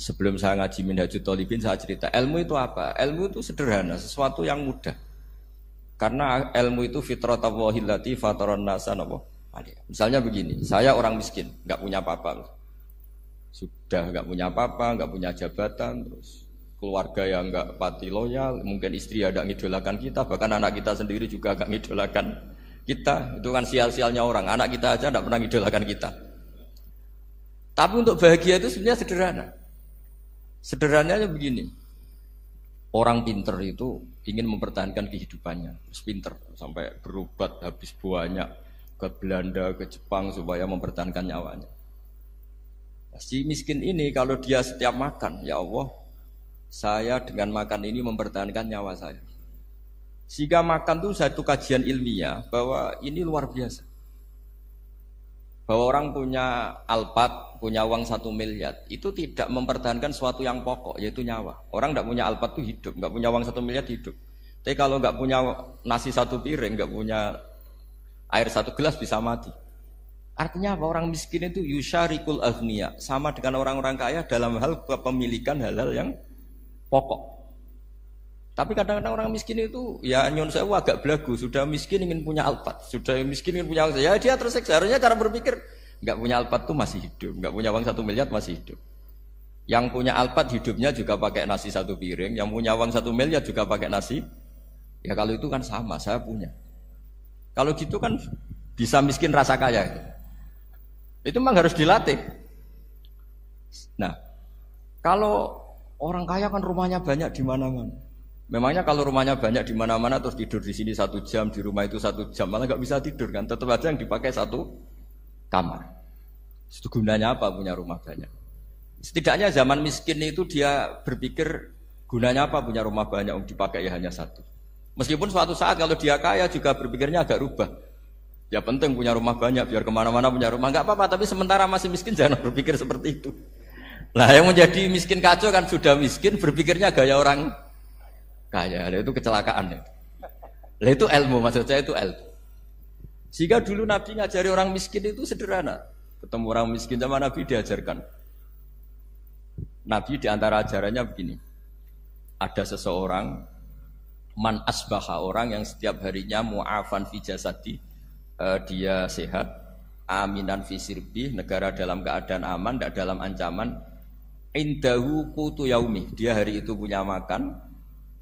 Sebelum saya ngaji Minhajul Thalibin saya cerita, ilmu itu apa? Ilmu itu sederhana, sesuatu yang mudah. Karena ilmu itu fitratallahi allati fataran nasa napa? Misalnya begini, saya orang miskin, nggak punya apa-apa. Sudah nggak punya apa-apa, nggak punya jabatan, terus keluarga yang nggak pati loyal, mungkin istri ada ngidolakan kita, bahkan anak kita sendiri juga nggak ngidolakan kita. Itu kan sial-sialnya orang, anak kita aja nggak pernah ngidolakan kita. Tapi untuk bahagia itu sebenarnya sederhana. Sederhananya begini, orang pinter itu ingin mempertahankan kehidupannya, terus pinter sampai berobat habis banyak ke Belanda, ke Jepang supaya mempertahankan nyawanya. Si miskin ini kalau dia setiap makan, ya Allah, saya dengan makan ini mempertahankan nyawa saya. Sehingga makan itu satu kajian ilmiah bahwa ini luar biasa. Bahwa orang punya Alphard, punya uang 1 miliar, itu tidak mempertahankan sesuatu yang pokok, yaitu nyawa. Orang tidak punya Alphard itu hidup, nggak punya uang 1 miliar hidup. Tapi kalau nggak punya nasi 1 piring, nggak punya air 1 gelas bisa mati. Artinya apa? Orang miskin itu yusyarikul aghniya, sama dengan orang-orang kaya dalam hal kepemilikan hal-hal yang pokok. Tapi kadang-kadang orang miskin itu ya nyon sewu agak belagu, sudah miskin ingin punya Alphard, sudah miskin ingin punya, ya dia tersiksa. Harusnya cara berpikir nggak punya Alphard tuh masih hidup, nggak punya uang 1 miliar masih hidup. Yang punya Alphard hidupnya juga pakai nasi 1 piring, yang punya uang 1 miliar juga pakai nasi. Ya kalau itu kan sama, saya punya. Kalau gitu kan bisa miskin rasa kaya. Itu memang harus dilatih. Nah, kalau orang kaya kan rumahnya banyak di mana-mana. Memangnya kalau rumahnya banyak di mana-mana terus tidur di sini 1 jam, di rumah itu 1 jam, malah nggak bisa tidur kan? Tetap aja yang dipakai 1 kamar. Itu gunanya apa punya rumah banyak? Setidaknya zaman miskin itu dia berpikir gunanya apa punya rumah banyak yang dipakai ya hanya 1. Meskipun suatu saat kalau dia kaya juga berpikirnya agak rubah. Ya penting punya rumah banyak biar kemana-mana punya rumah, nggak apa-apa. Tapi sementara masih miskin jangan berpikir seperti itu. Nah yang menjadi miskin kacau kan sudah miskin berpikirnya gaya orang kaya, itu kecelakaan. Lah itu ilmu, maksud saya itu ilmu. Jika dulu Nabi ngajari orang miskin itu sederhana. Ketemu orang miskin sama Nabi diajarkan. Nabi diantara ajarannya begini. Ada seseorang man asbaha, orang yang setiap harinya mu'afan fi jasadi, dia sehat, aminan fi sirbi, negara dalam keadaan aman, tidak dalam ancaman. Indahu qutu yaumi, dia hari itu punya makan.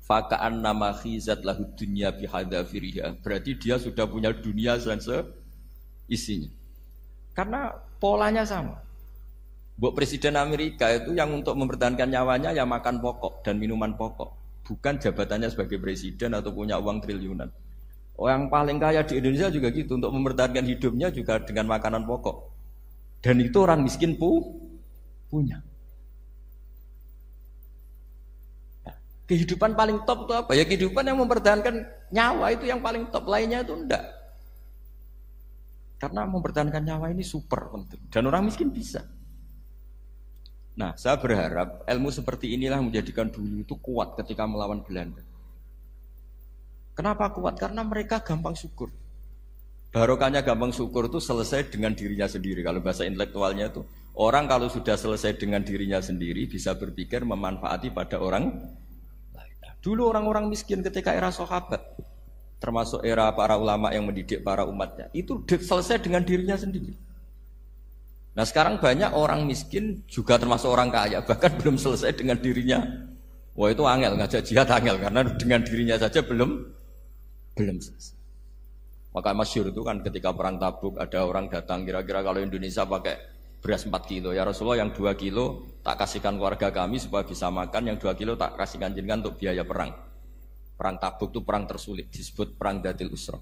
Faka'an nama khizat lahu dunya bihadzafiriha, berarti dia sudah punya dunia dan seisinya. Karena polanya sama. Buat Presiden Amerika itu yang untuk mempertahankan nyawanya ya makan pokok dan minuman pokok, bukan jabatannya sebagai presiden atau punya uang triliunan. Orang paling kaya di Indonesia juga gitu, untuk mempertahankan hidupnya juga dengan makanan pokok. Dan itu orang miskin punya. Kehidupan paling top itu apa? Ya kehidupan yang mempertahankan nyawa itu yang paling top, lainnya itu enggak. Karena mempertahankan nyawa ini super penting. Dan orang miskin bisa. Nah, saya berharap ilmu seperti inilah menjadikan dulu itu kuat ketika melawan Belanda. Kenapa kuat? Karena mereka gampang syukur. Barokahnya gampang syukur itu selesai dengan dirinya sendiri. Kalau bahasa intelektualnya itu, orang kalau sudah selesai dengan dirinya sendiri bisa berpikir memanfaati pada orang. Dulu orang-orang miskin ketika era sahabat, termasuk era para ulama yang mendidik para umatnya, itu selesai dengan dirinya sendiri. Nah sekarang banyak orang miskin juga termasuk orang kaya, bahkan belum selesai dengan dirinya. Wah itu angel, ngajak jihad angel, karena dengan dirinya saja belum selesai. Maka masyhur itu kan ketika perang Tabuk ada orang datang, kira-kira kalau Indonesia pakai beras 4 kilo, ya Rasulullah yang 2 kilo tak kasihkan keluarga kami supaya bisa makan, yang 2 kilo tak kasihkan jenengan untuk biaya perang. Perang Tabuk itu perang tersulit, disebut perang Dhatil Usra.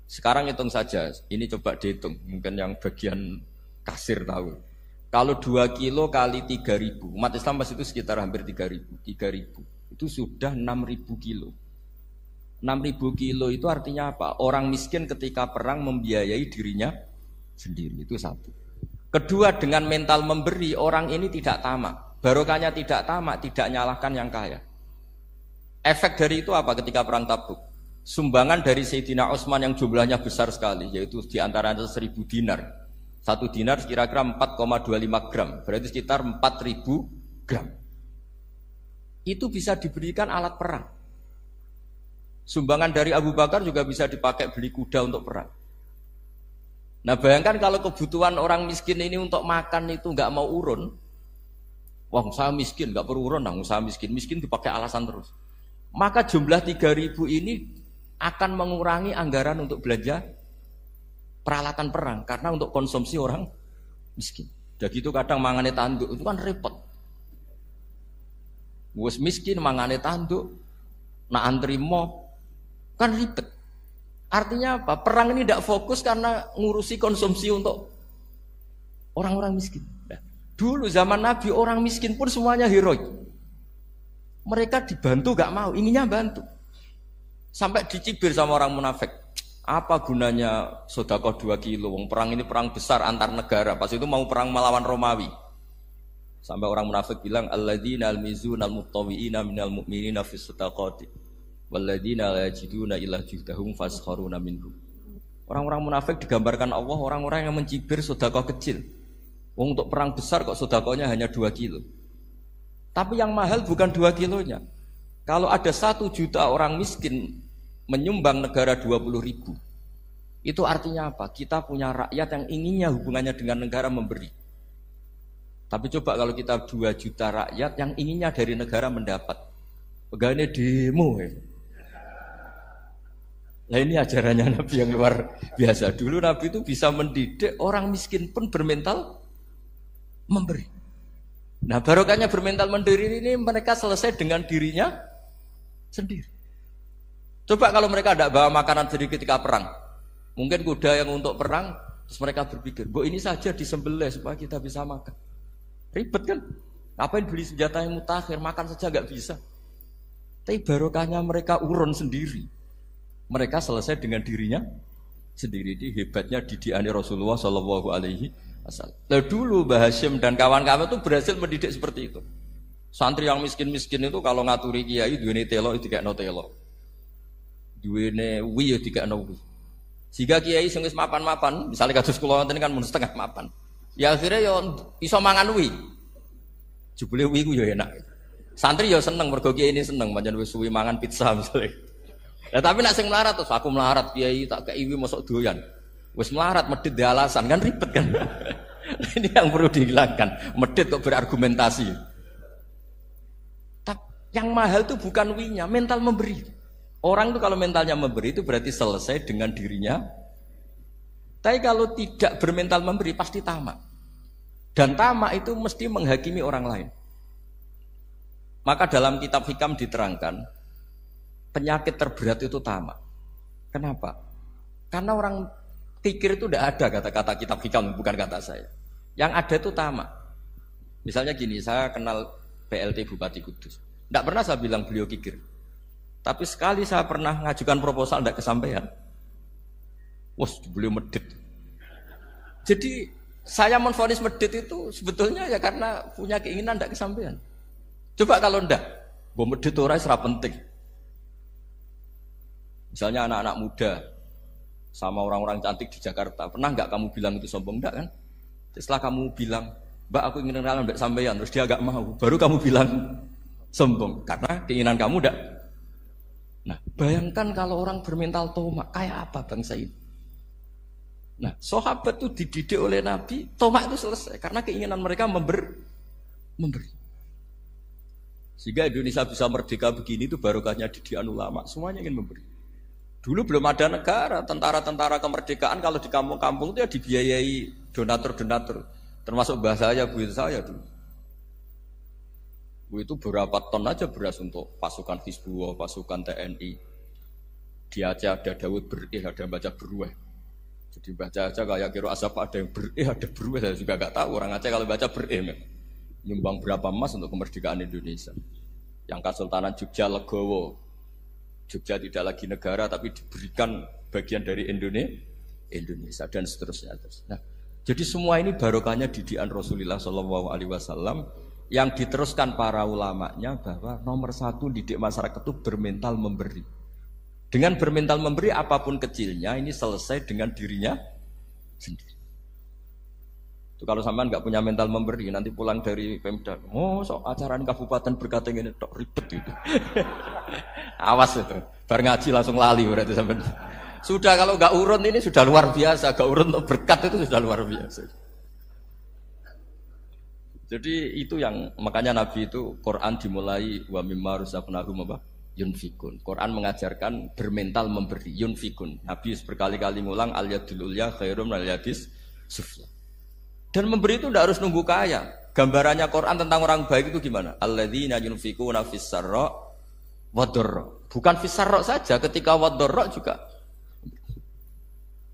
Sekarang hitung saja, ini coba dihitung, mungkin yang bagian kasir tahu. Kalau 2 kilo kali 3.000, umat Islam pas itu sekitar hampir 3.000, itu sudah 6.000 kilo. 6.000 kilo itu artinya apa? Orang miskin ketika perang membiayai dirinya sendiri, itu satu. Kedua, dengan mental memberi, orang ini tidak tamak. Barokahnya tidak tamak, tidak nyalahkan yang kaya. Efek dari itu apa ketika perang Tabuk? Sumbangan dari Sayyidina Utsman yang jumlahnya besar sekali, yaitu diantaranya 1.000 dinar. 1 dinar kira-kira 4,25 gram, berarti sekitar 4.000 gram. Itu bisa diberikan alat perang. Sumbangan dari Abu Bakar juga bisa dipakai beli kuda untuk perang. Nah bayangkan kalau kebutuhan orang miskin ini untuk makan itu nggak mau urun. Wah saya miskin, nggak perlu urun, saya miskin dipakai alasan terus. Maka jumlah 3.000 ini akan mengurangi anggaran untuk belanja peralatan perang. Karena untuk konsumsi orang miskin. Jadi itu kadang mangane tanduk, itu kan repot. Wes miskin mangane tanduk, nak antri mo, kan ribet. Artinya apa? Perang ini tidak fokus karena ngurusi konsumsi untuk orang-orang miskin. Nah, dulu zaman Nabi orang miskin pun semuanya heroik. Mereka dibantu gak mau, inginnya bantu. Sampai dicibir sama orang munafik. Apa gunanya sedekah 2 kilo? Perang ini perang besar antar negara. Pas itu mau perang melawan Romawi. Sampai orang munafik bilang alladzina almizuna almuttawiina minal mu'minina fis sadaqati walladzina la yajiduna illa juhdahum faskharuna minhum. Orang-orang munafik digambarkan Allah orang-orang yang mencibir sedekah kecil. Wong untuk perang besar kok sedekahnya hanya 2 kilo. Tapi yang mahal bukan 2 kilonya. Kalau ada 1 juta orang miskin menyumbang negara 20.000, itu artinya apa? Kita punya rakyat yang inginnya hubungannya dengan negara memberi. Tapi coba kalau kita 2 juta rakyat yang inginnya dari negara mendapat, pegawainya demo ya. Nah ini ajarannya Nabi yang luar biasa. Dulu Nabi itu bisa mendidik orang miskin pun bermental memberi. Nah barokahnya bermental memberi ini mereka selesai dengan dirinya sendiri. Coba kalau mereka tidak bawa makanan sendiri ketika perang, mungkin kuda yang untuk perang, terus mereka berpikir, "Bu ini saja disembelih supaya kita bisa makan." Ribet kan? Ngapain beli senjata yang mutakhir, makan saja nggak bisa. Tapi barokahnya mereka urun sendiri. Mereka selesai dengan dirinya sendiri. Ini hebatnya didikannya Rasulullah Shallallahu Alaihi Wasallam. Lalu dulu Mbah Hashim dan kawan-kawan itu berhasil mendidik seperti itu. Santri yang miskin-miskin itu kalau ngaturi kiai duwene telo itu dikekno telo. Duwene wi ya dikekno wi. Jika kiai sing wis mapan-mapan, misalnya kados kula wonten kan mun setengah mapan. Ya akhirnya ya iso mangan wi. Jebule wi ku ya enak. Santri ya seneng mergo kiai ini seneng pancen wis suwi mangan pizza misalnya. Lah tapi nek sing melarat terus aku melarat kiai tak kei wi mosok doyan. Wis melarat medhit di alasan kan ribet kan. Ini yang perlu dihilangkan. Medhit kok berargumentasi. Tapi yang mahal itu bukan winya, mental memberi. Orang itu kalau mentalnya memberi itu berarti selesai dengan dirinya. Tapi kalau tidak bermental memberi pasti tamak. Dan tamak itu mesti menghakimi orang lain. Maka dalam kitab hikam diterangkan penyakit terberat itu tamak. Kenapa? Karena orang pikir itu tidak ada kata-kata kitab hikam, bukan kata saya. Yang ada itu tamak. Misalnya gini, saya kenal PLT Bupati Kudus. Tidak pernah saya bilang beliau kikir. Tapi sekali saya pernah ngajukan proposal tidak kesampaian. Wah, beliau medit. Jadi saya menvonis medit itu sebetulnya ya karena punya keinginan tidak kesampaian. Coba kalau ndak, gue medit orang serap penting. Misalnya anak-anak muda sama orang-orang cantik di Jakarta, pernah nggak kamu bilang itu sombong? Ndak kan? Setelah kamu bilang, Mbak aku ingin kenalan mbak sampean, terus dia agak mau, baru kamu bilang sombong karena keinginan kamu ndak. Nah, bayangkan kalau orang bermental tomak, kayak apa bangsa ini? Nah, sahabat itu dididik oleh Nabi, tomak itu selesai karena keinginan mereka memberi. Sehingga Indonesia bisa merdeka begini itu barokahnya didikan ulama, semuanya ingin memberi. Dulu belum ada negara, tentara-tentara kemerdekaan kalau di kampung-kampung itu ya dibiayai donatur-donatur, termasuk bahasa saya, bu saya dulu. Bu itu berapa ton aja beras untuk pasukan Hizbullah, pasukan TNI. Di Aceh ada Daud berih, ada yang baca berueh. Jadi baca aja kayak kira asap ada yang berih, ada berueh, saya juga nggak tahu orang Aceh kalau baca berih. Nyumbang berapa emas untuk kemerdekaan Indonesia. Yang Kesultanan Jogja Legowo. Jogja tidak lagi negara tapi diberikan bagian dari Indonesia dan seterusnya. Nah, jadi semua ini barokahnya didikan Rasulullah SAW yang diteruskan para ulamanya bahwa nomor 1 didik masyarakat itu bermental memberi. Dengan bermental memberi apapun kecilnya ini selesai dengan dirinya sendiri. Itu kalau sampean nggak punya mental memberi, nanti pulang dari Pemda, sok acara kabupaten berkata ini tok ribet itu. Awas itu, bar ngaji langsung lali berarti sampean. Sudah kalau nggak urun ini sudah luar biasa, nggak urun untuk berkat itu sudah luar biasa. Jadi itu yang makanya Nabi itu Quran dimulai wa mimma rusaqnahum apa? Yunfikun. Quran mengajarkan bermental memberi, yunfikun. Nabi berkali-kali ngulang al yadul ulya khairum al yadis sufla. Dan memberi itu tidak harus nunggu kaya. Gambarannya Quran tentang orang baik itu gimana? Alladzina yunfikuna fis sarra wad dharra. Bukan fis sarra saja, ketika wad dharra juga.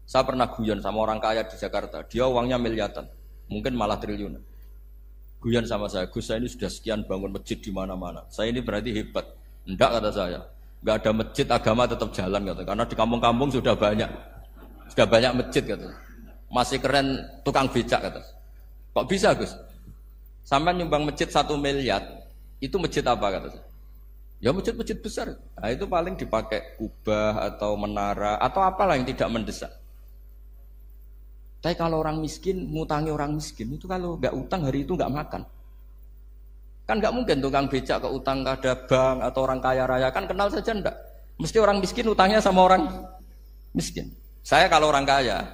Saya pernah guyon sama orang kaya di Jakarta. Dia uangnya miliaran, mungkin malah triliunan. Guyon sama saya, Gus saya ini sudah sekian bangun masjid di mana-mana. Saya ini berarti hebat. Enggak kata saya. Enggak ada masjid agama tetap jalan kata. Karena di kampung-kampung sudah banyak masjid kata. Masih keren tukang becak kata. Kok bisa Gus? Sampai nyumbang masjid 1 miliar, itu masjid apa kata saya? Ya masjid-masjid besar. Nah itu paling dipakai kubah atau menara atau apalah yang tidak mendesak. Tapi kalau orang miskin, ngutangi orang miskin itu kalau nggak utang hari itu nggak makan. Kan nggak mungkin tukang becak ke utang ada bank atau orang kaya raya kan kenal saja ndak. Mesti orang miskin utangnya sama orang miskin. Saya kalau orang kaya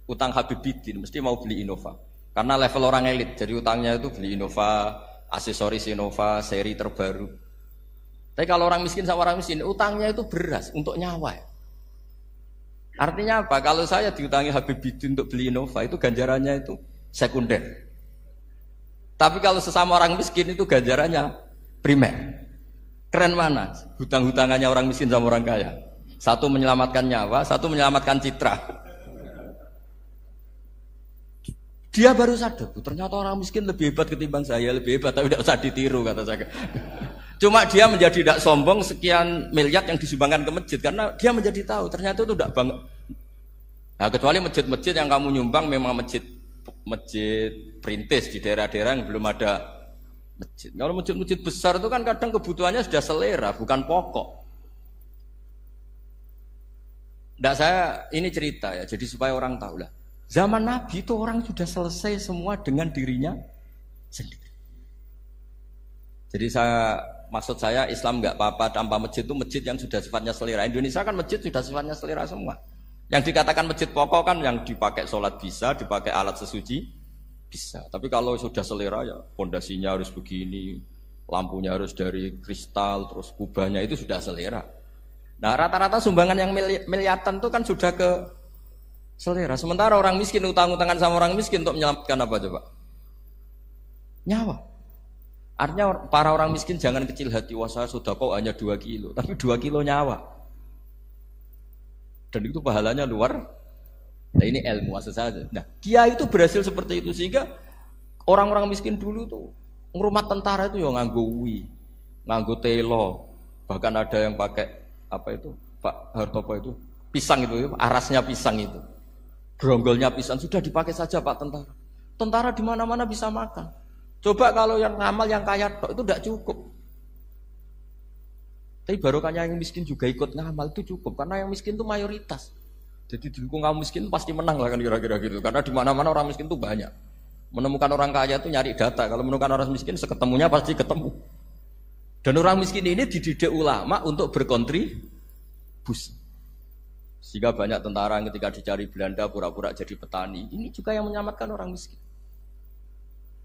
utang Habibidin mesti mau beli Innova karena level orang elit jadi utangnya itu beli Innova, aksesoris Innova, seri terbaru. Tapi kalau orang miskin sama orang miskin utangnya itu beras untuk nyawa. Artinya apa? Kalau saya diutangi Habibidin untuk beli Innova itu ganjarannya itu sekunder. Tapi kalau sesama orang miskin itu ganjarannya primer. Keren mana? Hutang-hutangannya orang miskin sama orang kaya. Satu menyelamatkan nyawa, satu menyelamatkan citra. Dia baru sadar, ternyata orang miskin lebih hebat ketimbang saya, lebih hebat tapi tidak usah ditiru kata saya. Cuma dia menjadi tidak sombong sekian miliar yang disumbangkan ke masjid karena dia menjadi tahu ternyata itu tidak banget. Nah, kecuali masjid-masjid yang kamu nyumbang memang masjid perintis di daerah-daerah yang belum ada masjid. Kalau masjid-masjid besar itu kan kadang kebutuhannya sudah selera, bukan pokok. Nggak saya ini cerita ya, jadi supaya orang tahu lah. Zaman Nabi itu orang sudah selesai semua dengan dirinya sendiri. Jadi maksud saya Islam nggak apa-apa tanpa masjid itu masjid yang sudah sifatnya selera. Indonesia kan masjid sudah sifatnya selera semua. Yang dikatakan masjid pokok kan yang dipakai sholat bisa, dipakai alat sesuci bisa. Tapi kalau sudah selera ya pondasinya harus begini, lampunya harus dari kristal, terus kubahnya itu sudah selera. Nah rata-rata sumbangan yang miliatan itu kan sudah ke selera. Sementara orang miskin utang-utangan sama orang miskin untuk menyelamatkan apa coba? Nyawa. Artinya para orang miskin jangan kecil hati, wah saya sudah kok hanya 2 kilo, tapi 2 kilo nyawa. Dan itu pahalanya luar. Nah ini ilmu asal saja. Nah dia itu berhasil seperti itu sehingga orang-orang miskin dulu tuh ngrumat tentara itu ya nganggo wi, nganggo telo, bahkan ada yang pakai apa itu Pak Hartopo itu pisang itu, arasnya pisang itu, gronggolnya pisang sudah dipakai saja Pak tentara. Tentara di mana-mana bisa makan. Coba kalau yang ngamal yang kaya itu tidak cukup. Tapi barokahnya yang miskin juga ikut ngamal itu cukup karena yang miskin itu mayoritas. Jadi didukung kaum miskin pasti menang lah kan kira-kira gitu. Karena di mana-mana orang miskin itu banyak. Menemukan orang kaya itu nyari data. Kalau menemukan orang miskin seketemunya pasti ketemu. Dan orang miskin ini dididik ulama untuk berkontribusi. Sehingga banyak tentara yang ketika dicari Belanda pura-pura jadi petani. Ini juga yang menyelamatkan orang miskin.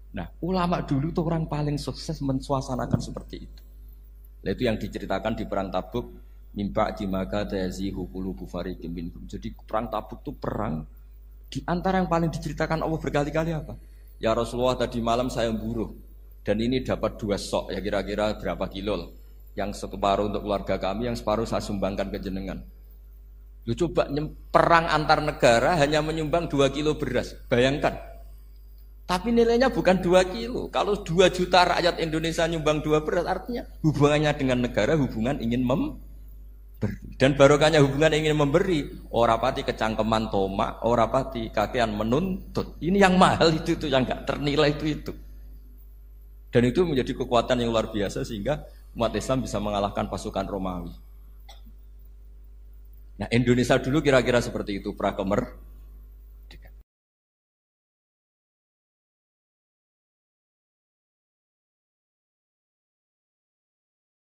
Nah, ulama dulu tuh orang paling sukses mensuasanakan seperti itu. Nah, itu yang diceritakan di perang Tabuk, mimpa dimaka tazihu qulubu fariqim minhum. Jadi perang Tabuk itu perang di antara yang paling diceritakan Allah berkali-kali apa? Ya Rasulullah tadi malam saya buruh dan ini dapat 2 sok ya kira-kira berapa kilo lah. Yang separuh untuk keluarga kami, yang separuh saya sumbangkan ke jenengan. Lu coba perang antar negara hanya menyumbang 2 kilo beras. Bayangkan. Tapi nilainya bukan 2 kilo. Kalau 2 juta rakyat Indonesia nyumbang 2 beras, artinya hubungannya dengan negara hubungan ingin memberi. Dan barokahnya hubungan ingin memberi, ora pati kecangkeman toma, ora pati kakean menuntut. Ini yang mahal itu yang nggak ternilai itu. Dan itu menjadi kekuatan yang luar biasa sehingga umat Islam bisa mengalahkan pasukan Romawi. Nah Indonesia dulu kira-kira seperti itu pra-kemerdekaan.